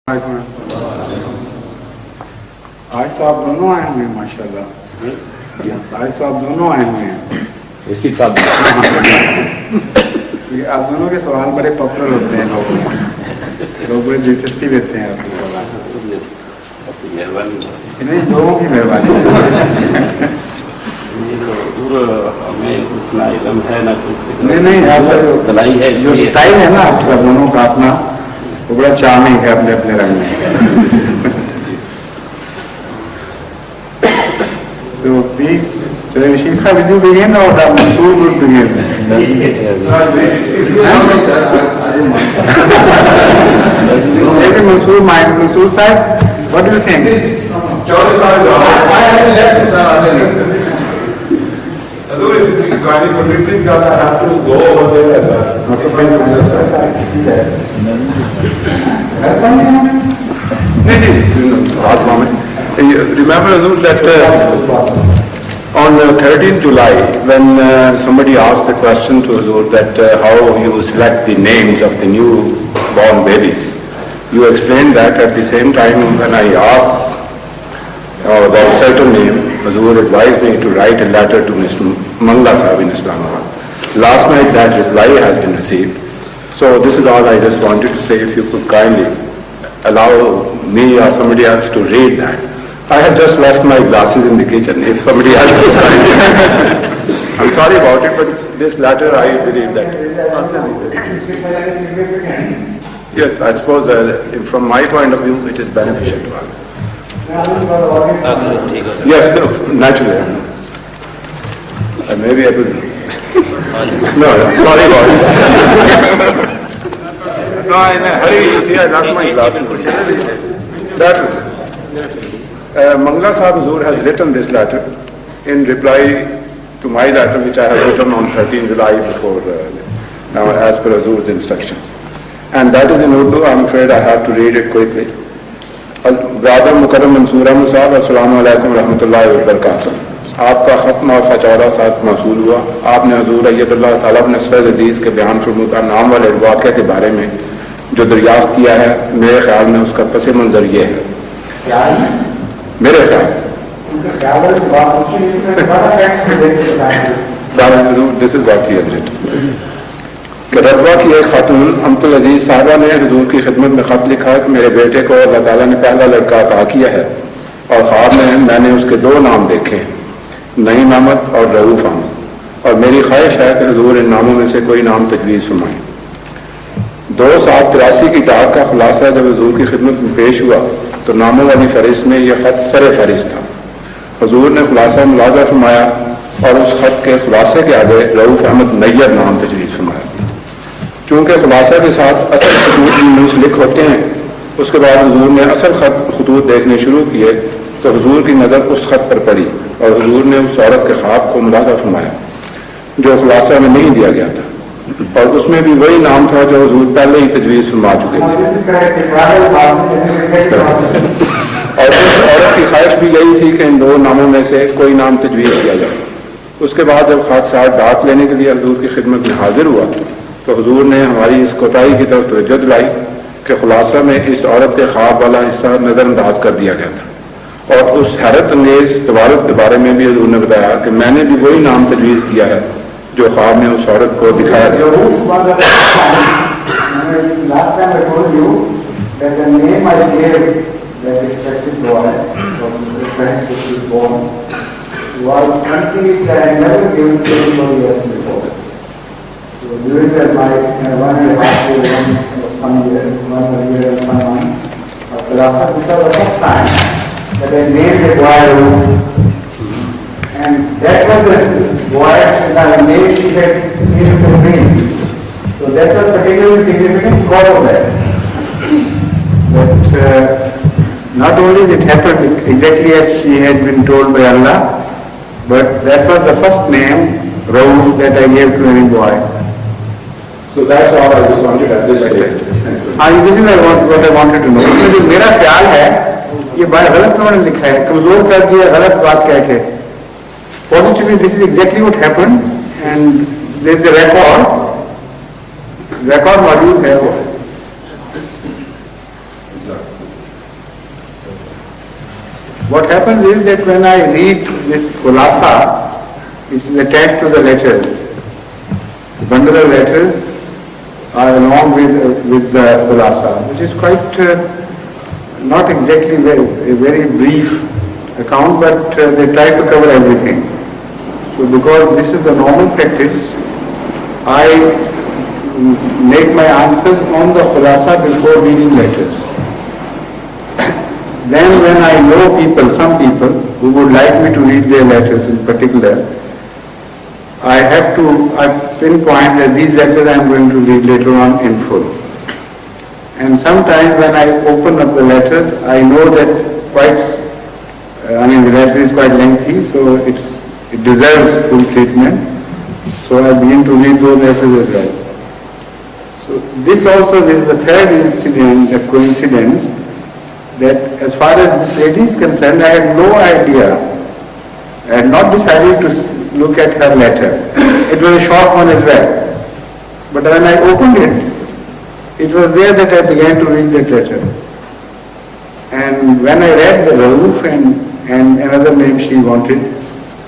आज तो आप दोनों आए हुए हैं माशाल्लाह। आज तो आप दोनों आए हुए हैं। इसी का आप दोनों के सवाल बड़े पॉपुलर होते हैं, लोग बड़ी दिलचस्पी लेते हैं आपके सवाल। नहीं, लोगों की मेहरबानी। नहीं, दलाई है, जो स्टाइल है ना आपका दोनों का अपना, वो बड़ा चार्मिंग है अपने अपने रंग में। So please, so Shisa, will you begin or Mansoor will begin? Maybe Mansoor, Mansoor side, what do you think? I have a lesson, sir. Regarding permitting that I have to go over there. Remember that on 13th July, when somebody asked the question to Huzur that how you select the names of the new born babies, you explained that at the same time when I asked about certain name, Huzur advised me to write a letter to Mr. Mangla Sahib in Islamabad. Last night that reply has been received. So this is all I just wanted to say. If you could kindly allow me or somebody else to read that. I have just left my glasses in the kitchen. If somebody else could kindly. I'm sorry about it, but this letter I believe that. Yes, I suppose from my point of view it is beneficial to us. Yes, no, naturally. Maybe I could. No, sorry about this. No, in a hurry, you see, I left my glasses. Mangla Sahib Huzur has written this letter in reply to my letter, which I have written on 13 July before, as per Huzur's instructions. And that is in Urdu. I'm afraid I have to read it quickly. Brother Mukarram Mansoor Ahmad Sahib, Assalamu alaikum warahmatullahi wabarakatuh. आपका खत्म और खचौरा साथ मौसूल हुआ। आपने हजूर अय्यदुल्लाह ताला नसरत अजीज़ के बयान फरमूदा नाम वाले वाक़े के बारे में जो दरियाफ्त किया है, मेरे ख्याल में उसका पस मंज़र ये है। मेरे ख्याल this is what he has written कि रबवा की एक खातून अमतुल अजीज साहबा ने हजूर की खिदमत में खत लिखा कि मेरे बेटे को अल्लाह ताला ने पहला लड़का अता किया है और ख्वाब में मैंने उसके दो नाम देखे, नईम अहमद और रऊफ अहमद, और मेरी ख्वाहिश है कि हजूर इन नामों में से कोई नाम तजवीज़ फरमाएं। 283 की डाक का खुलासा जब हजूर की खिदमत में पेश हुआ तो नामों वाली फहरिस्त में यह खत सर फहरिस्त था। हजूर ने खुलासा मुलाजा फरमाया और उस खत के खुलासे के आगे रऊफ अहमद नैयर नाम तजवीज़ फरमाया। चूँकि खुलासा के साथ असल खतूत मुंसलिक होते हैं, उसके बाद हजूर ने असल खतूत देखने शुरू किए तो हजूर की नज़र उस खत पर पड़ी और हजूर ने उस औरत के ख्वाब को मुलाजा फरमाया जो खुलासा में नहीं दिया गया था, और उसमें भी वही नाम था जो हजूर पहले ही तजवीज़ फरमा चुके थे। और उस औरत की ख्वाहिश भी यही थी कि इन दो नामों में से कोई नाम तजवीज़ किया जाए। उसके बाद जब खादसात डाक लेने के लिए हजूर की खिदमत में हाजिर हुआ तो हजूर ने हमारी इस कोताही की तरफ तवज्जो दिलाई कि खुलासा में इस औरत के ख्वाब वाला हिस्सा नज़रअंदाज कर दिया गया था, और उस हैरत अंगेज तवारुद के बारे में भी हजूर ने बताया कि मैंने भी वही नाम तजवीज़ किया है जो ख्वाब में उस औरत को दिखाया गया। was something which I had never given to anybody else before. So during that night, 1.5 years, some year and some month, after this was the first time that I named a boy Roof. And that was the boy that I named, he had seen the dream. So that was particularly significant because of that. But not only did it happen exactly as she had been told by Allah, but that was the first name, Rauf, that I gave to any boy. So that's all I just wanted at this stage. This is what I wanted to know. जो मेरा ख्याल है ये बड़ा गलत उन्होंने लिखा है, कमजोर कर दिया गलत बात कह के। Positively, this is exactly what happened, and there is a record मौजूद है वो। What happens is that when I read this khulasa, which is attached to the letters, the bundle of letters are along with the khulasa, which is quite not exactly a very brief account, but they try to cover everything. So because this is the normal practice, I make my answers on the khulasa before reading letters. Then when I know people, some people who would like me to read their letters in particular, I pinpoint that these letters I am going to read later on in full. And sometimes when I open up the letters, I know that the letter is quite lengthy, so it deserves full treatment. So I begin to read those letters as well. So this is the third incident, a coincidence, that as far as this lady is concerned, I had no idea. I had not decided to look at her letter. It was a short one as well. But when I opened it was there that I began to read that letter. And when I read the Rauf and another name she wanted,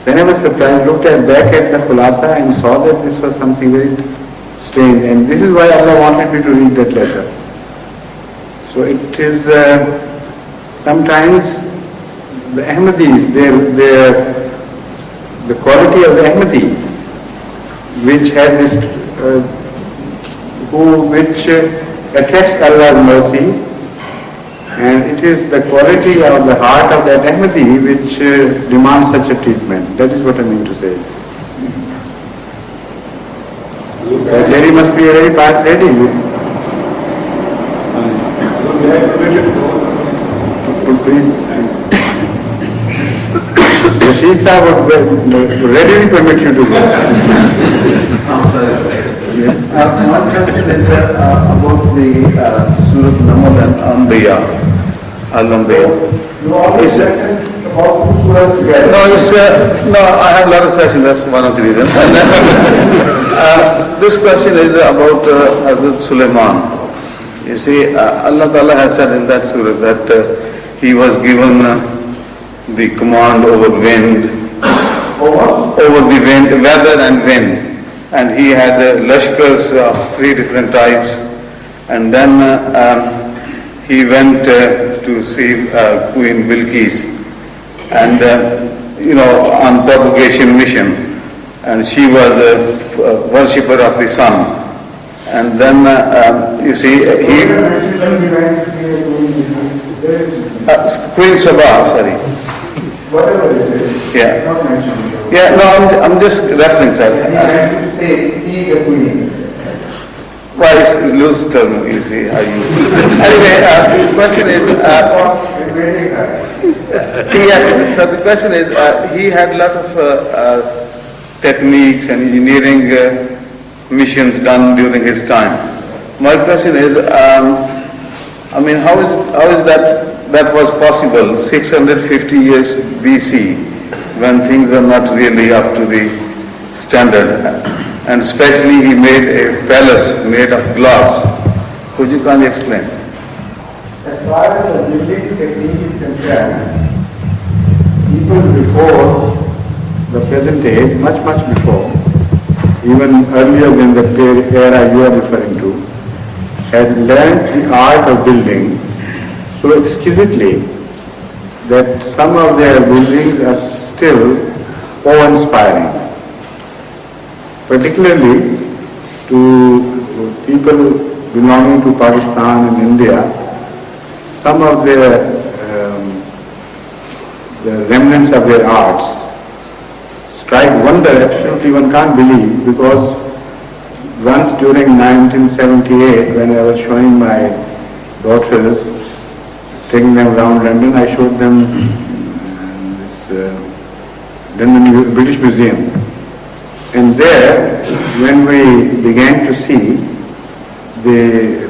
then I was surprised, looked back at the khulasa and saw that this was something very strange. And this is why Allah wanted me to read that letter. So it is sometimes the Ahmadis, the quality of the Ahmadi, which has this, which attracts Allah's mercy, and it is the quality of the heart of that Ahmadi which demands such a treatment. That is what I mean to say. That lady must be a very pious lady. Please. Rashid Sahib would readily permit you to go. Yes. One question is about the Surah Naml and Anbiya. Al-Anbiya. You always said about two surahs together. No, I have a lot of questions. That's one of the reasons. This question is about Hazrat Sulaiman. You see, Allah Ta'ala has said in that surah that he was given the command over wind, over the wind, weather and wind. And he had lashkars of 3 different types. And then he went to see Queen Bilqis and, on propagation mission. And she was a worshipper of the sun. And then, you see, Queen Sabah, sorry. Whatever it is, Yeah. not mentioned. Yeah, no, I'm just referring, sir. See the Queen. Well, it's loose term, you see, I use. Anyway, the question is, yes, so the question is, he had a lot of techniques and engineering missions done during his time. My question is, how is that was possible 650 years BC when things were not really up to the standard, and especially he made a palace made of glass. Could you kindly explain? As far as the building technique is concerned, people before the present age, much before, even earlier than the era you are referring to, had learned the art of building so exquisitely that some of their buildings are still awe-inspiring. Particularly to people belonging to Pakistan and India, some of the remnants of their arts strike wonder. Absolutely one can't believe, because once during 1978 when I was showing my daughters, taking them around London, I showed them this London British Museum. And there, when we began to see the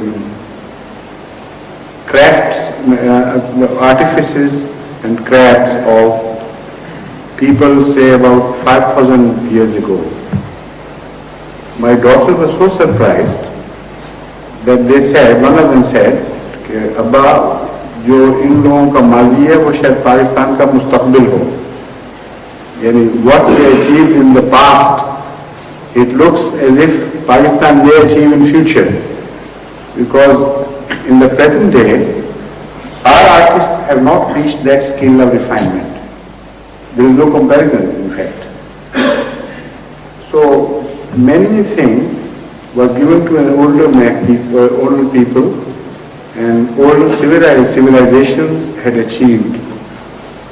crafts, the artifices and crafts of people, say about 5,000 years ago, my daughter was so surprised that they said, one of them said, Abba, जो इन लोगों का माजी है वो शायद पाकिस्तान का मुस्तकबिल हो, यानी what they achieved in the past, it looks as if Pakistan may achieve in future, because in the present day our artists have not reached that scale of refinement. There is no comparison, in fact. So many things was given to an older people, and older civilizations had achieved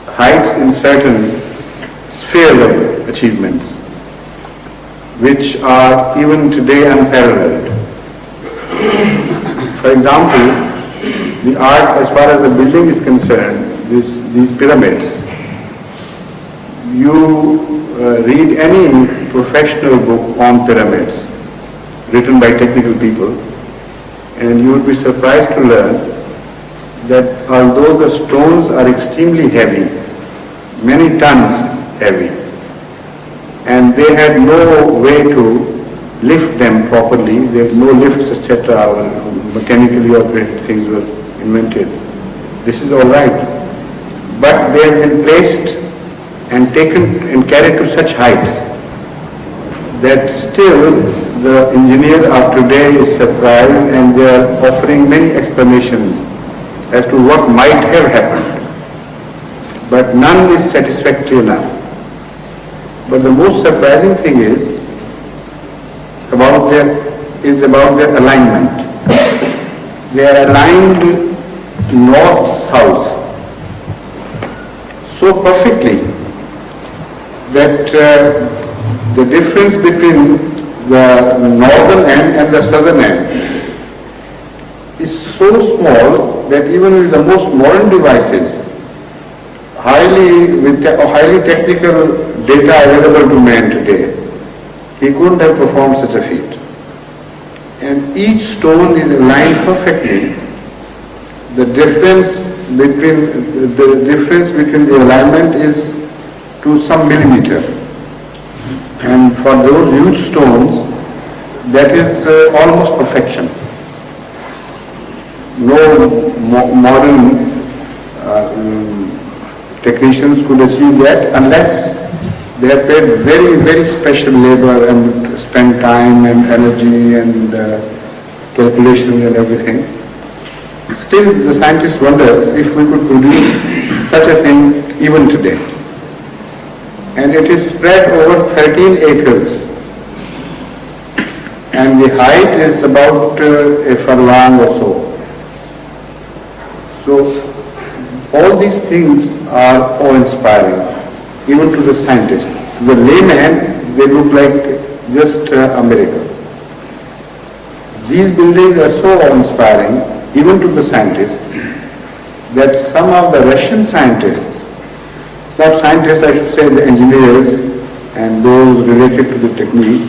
heights in certain sphere level achievements, which are even today unparalleled. For example, the art as far as the building is concerned, these pyramids, you read any professional book on pyramids written by technical people, and you would be surprised to learn that although the stones are extremely heavy, many tons heavy, and they had no way to lift them properly, there were no lifts, etc., or mechanically operated things were invented. This is all right, but they have been placed and taken and carried to such heights that still the engineer of today is surprised, and they are offering many explanations as to what might have happened, but none is satisfactory enough. But the most surprising thing is about their alignment. They are aligned north-south so perfectly that the difference between the northern end and the southern end is so small that even with the most modern devices, highly technical data available to man today, he couldn't have performed such a feat. And each stone is aligned perfectly. The difference between the alignment is to some millimeter. And for those huge stones, that is almost perfection. No modern technicians could achieve that unless they have paid very, very special labor and spent time and energy and calculation and everything. Still, the scientists wonder if we could produce such a thing even today. And it is spread over 13 acres. And the height is about a furlong or so. So, all these things are awe-inspiring, even to the scientist. To the layman, they look like just a miracle. These buildings are so awe-inspiring, even to the scientists, that some of the Russian scientists, not scientists, I should say the engineers and those related to the technique,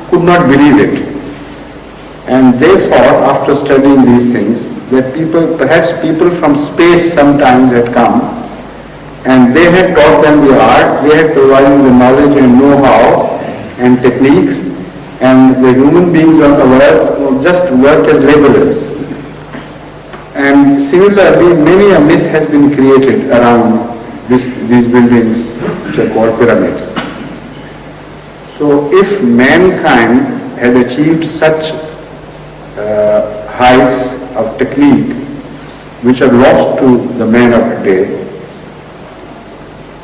could not believe it. And they thought, after studying these things, that perhaps people from space sometimes had come, and they had taught them the art, they had provided the knowledge and know-how and techniques, and the human beings on the earth just worked as laborers. And similarly, many a myth has been created around these buildings which are called pyramids. So if mankind had achieved such heights of technique which are lost to the man of today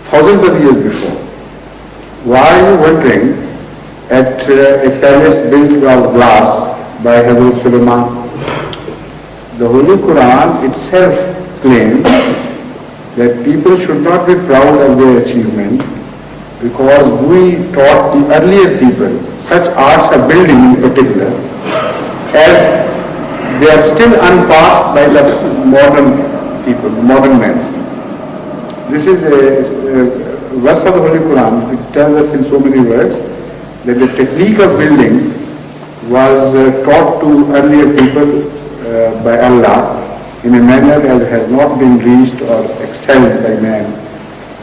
thousands of years before, why are you wondering at a palace built of glass by Hazrat Suleiman? The Holy Quran itself claims that people should not be proud of their achievement, because we taught the earlier people, such arts of building in particular, as they are still unpassed by the modern people, modern men. This is a verse of the Holy Quran which tells us in so many words that the technique of building was taught to earlier people by Allah in a manner as has not been reached or excelled by man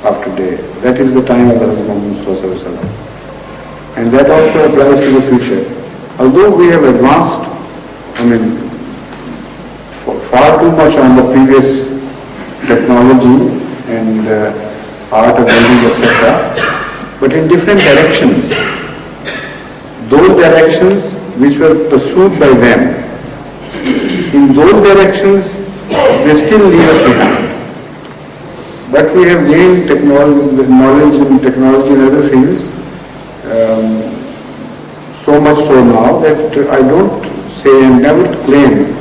of today. That is the time of the Muhammad Sallallahu Alaihi Wasallam. And that also applies to the future. Although we have advanced, far not too much on the previous technology and art of building, etc., but in different directions. Those directions which were pursued by them, in those directions they still leave us behind. But we have gained knowledge in technology and other fields, so much so now that I don't say and never claim,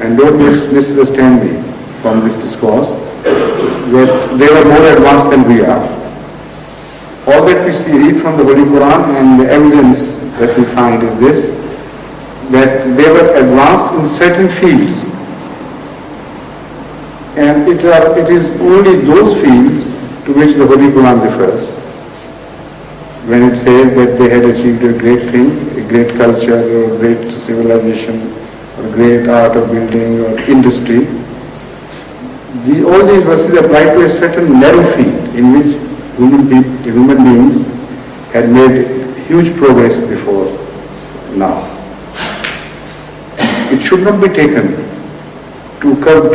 and don't misunderstand me from this discourse, that they were more advanced than we are. All that we see, read from the Holy Quran, and the evidence that we find is this, that they were advanced in certain fields. And it is only those fields to which the Holy Quran refers. When it says that they had achieved a great thing, a great culture, or a great civilization, or a great art of building or industry, all these verses apply to a certain narrow field in which human beings had made huge progress before now. It should not be taken to cover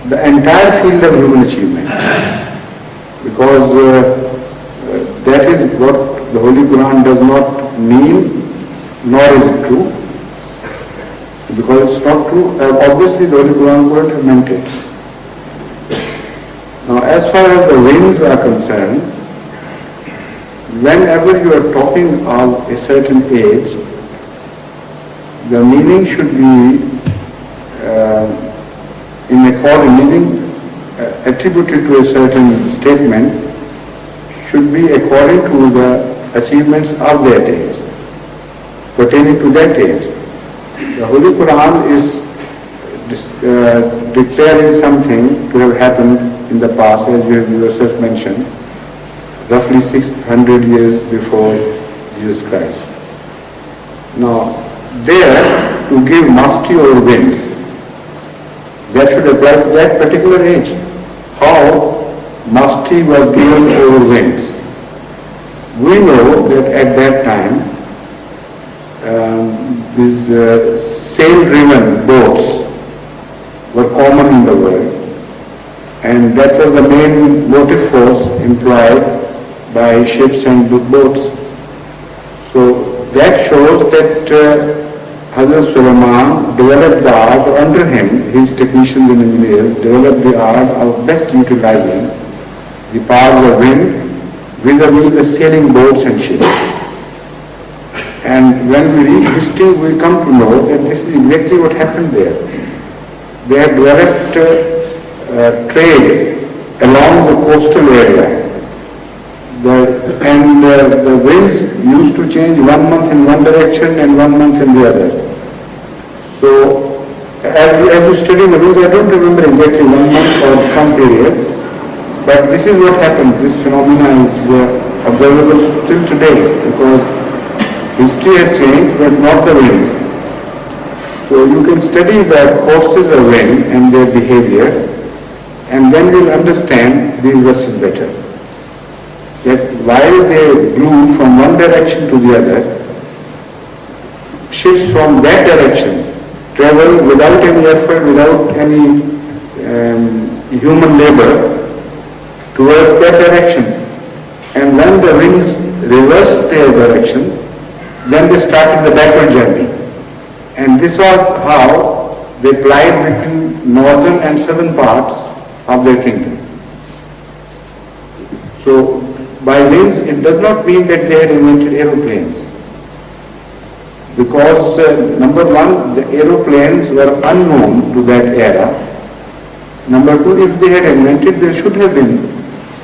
the entire field of human achievement, because that is what the Holy Quran does not mean, nor is it true. Because it's not true, obviously the Holy Quran wouldn't have meant it. Now, as far as the winds are concerned, whenever you are talking of a certain age, the meaning should be attributed to a certain statement should be according to the achievements of that age, pertaining to that age. The Holy Quran is declaring something to have happened in the past, as you have yourself mentioned, roughly 600 years before Jesus Christ. Now, there, to give mastery over winds, that should apply to that particular age. How mastery was given over winds. We know that at that time, these sail-driven boats were common in the world, and that was the main motive force employed by ships and boats. So that shows that Hazrat Sulaiman developed the art, or under him, his technicians and engineers developed the art of best utilizing the powers of wind vis-a-vis the sailing boats and ships. And when we read history, we come to know that this is exactly what happened there. They had developed trade along the coastal area. The winds used to change 1 month in one direction and 1 month in the other. So, as you study the winds, I don't remember exactly 1 month or some period, but this is what happened. This phenomenon is observable still today, because history has changed, but not the winds. So you can study the courses of wind and their behavior, and then you'll understand these verses better. That while they blew from one direction to the other, ships from that direction travel without any effort, without any human labor towards that direction. And when the winds reversed their direction, then they started the backward journey. And this was how they plied between northern and southern parts of their kingdom. So, by winds, it does not mean that they had invented aeroplanes. Because, number one, the aeroplanes were unknown to that era. Number two, if they had invented, there should have been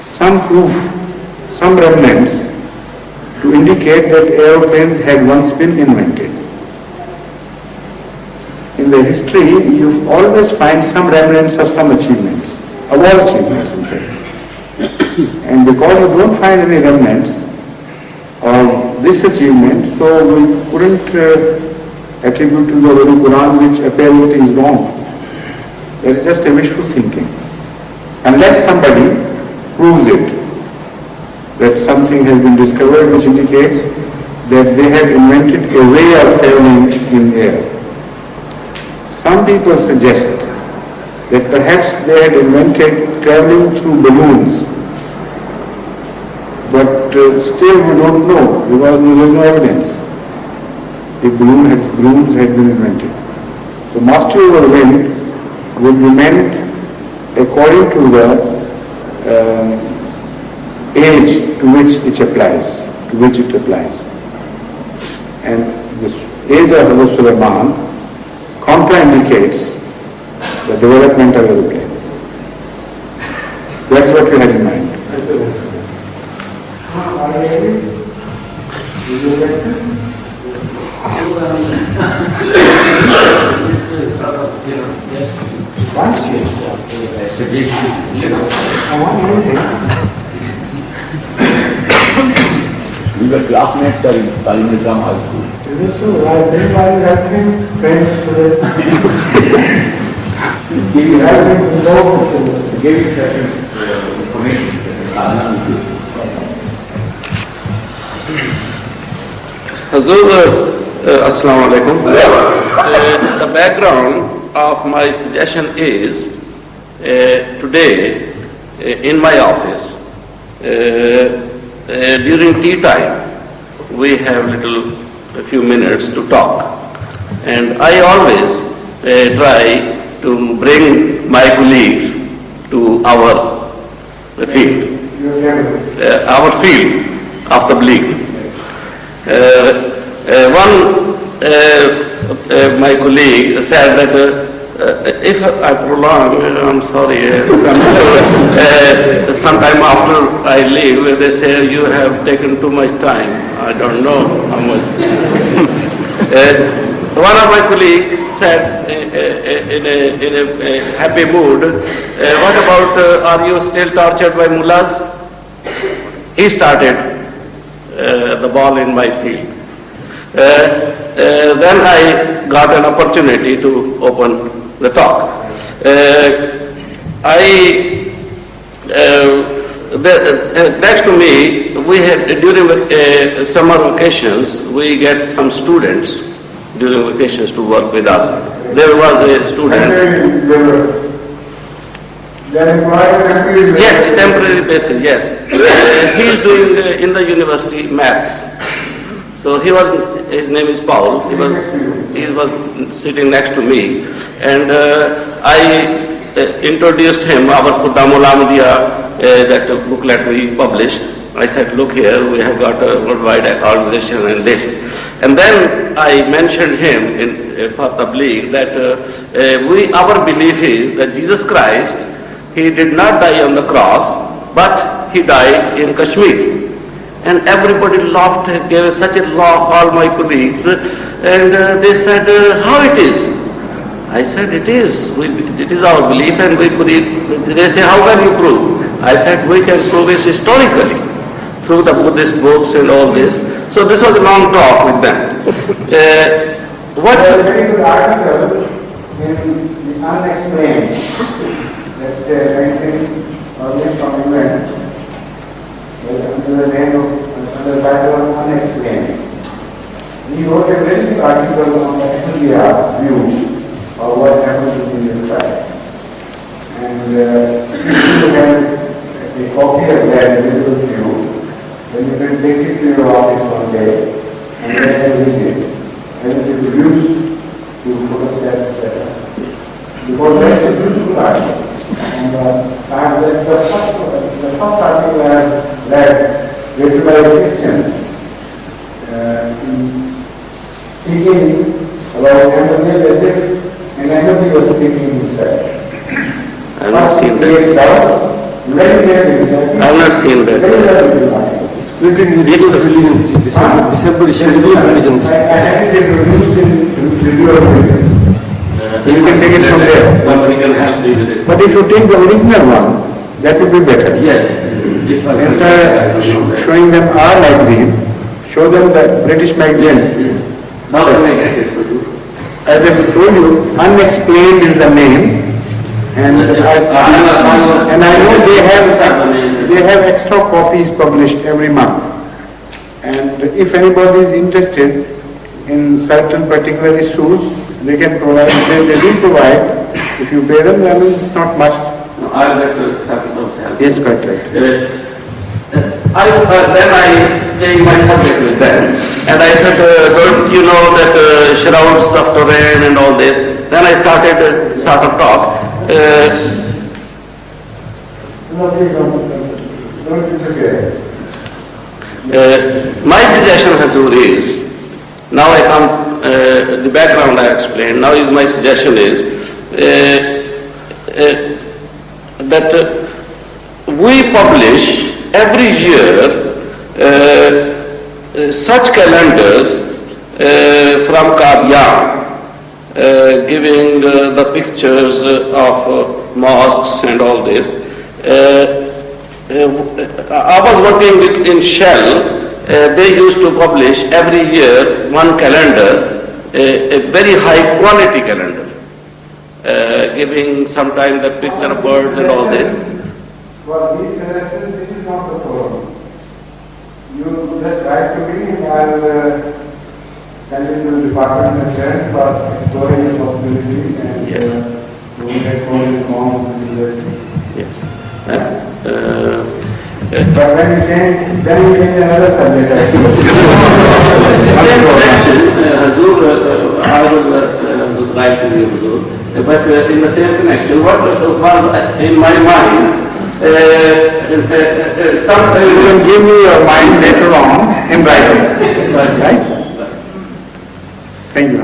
some proof, some remnants to indicate that aeroplanes had once been invented. In the history, you always find some remnants of some achievements, of all achievements in fact. And because you don't find any remnants of this achievement, so we couldn't attribute to the Holy Quran, which apparently is wrong. That is just a wishful thinking. Unless somebody proves it, that something has been discovered which indicates that they have invented a way of traveling in air. some people suggest that perhaps they had invented traveling through balloons, but still we don't know because there is no evidence if balloons had been invented. So mastery over wind will be meant according to the age to which it applies. And the age of Hazrat Sulaiman contraindicates the development of aeroplanes. That's what we had in mind. We were classmates in Kalingram High School. Is it so? I think I was asking friends today. Give you I think it's also give you certain information. Hazur, Assalamu alaikum. The background of my suggestion is today in my office during tea time we have a few minutes to talk, and I always try to bring my colleagues to our field, our field of tabligh. My colleague said that if I prolong, I'm sorry, sometime after I leave, they say you have taken too much time. I don't know how much. One of my colleagues said in a happy mood, what about are you still tortured by mullahs? He started the ball in my field. Then I got an opportunity to open the talk. Next to me, we had during summer vacations, we get some students during vacations to work with us. There was a student. Yes, temporary basis, yes. He is doing in the university maths. So his name is Paul. He was sitting next to me, and I introduced him our Qudamul Ahmadiyya, that booklet we published. I said, look here, we have got a worldwide organization and this. And then I mentioned him in for tabligh that our belief is that Jesus Christ, he did not die on the cross, but he died in Kashmir. And everybody laughed, gave such a laugh, all my colleagues, and they said, how it is? I said, it is our belief, and we believe. They say, how can you prove? I said, we can prove it historically, through the Buddhist books and all this. So this was a long talk with them. What a very good article in the Unexplained, that's 19 audience from England, under the name of, under the title of Unexplained. He wrote a very good article on the India view of what happens in Jesus Christ. And if you have a copy of that visible to you, then you can take it to your office one day and then read it. And it is used to photograph, etc. Because that's a beautiful article. And that's the first article I have read, written by a Christian, speaking about empathy as if an empathy was speaking himself. I have not seen that. I have not seen that. Splitting into religions, December schedule of religions. I had it introduced in review of religions. You can take it from there. Somebody can help me with it. But if you take the original one, that would be better. Yes. Instead of showing them our magazine, show them the British magazine. Now I may get it, so do. As I told you, Unexplained is the name, and I know they have extra copies published every month. And if anybody is interested in certain particular issues, they can provide, they do provide. If you pay them, then it's not much. No, I'll let the service help. Yes, quite right. Then I changed my subject with them, and I said, don't you know that shrouds of Turan and all this? Then I started sort of talk. No, please don't interfere. My suggestion, Hazur, is, now I come, the background I explained, now is my suggestion is that we publish every year such calendars from Qadian, giving the pictures of mosques and all this. I was working in Shell. They used to publish every year one calendar, a very high quality calendar, giving sometimes the picture of birds and all this. For these suggestions, this is not the forum. You just write to me and I'll send it to the department of Shell for exploring the possibilities and we get more informed with the suggestions. Yes. But when you change, then you change another subject. Same connection, Hazur, I was right to you, Hazur, but in the same connection, what was in my mind, sometimes You can give me your mind later on in writing. Right? Thank you.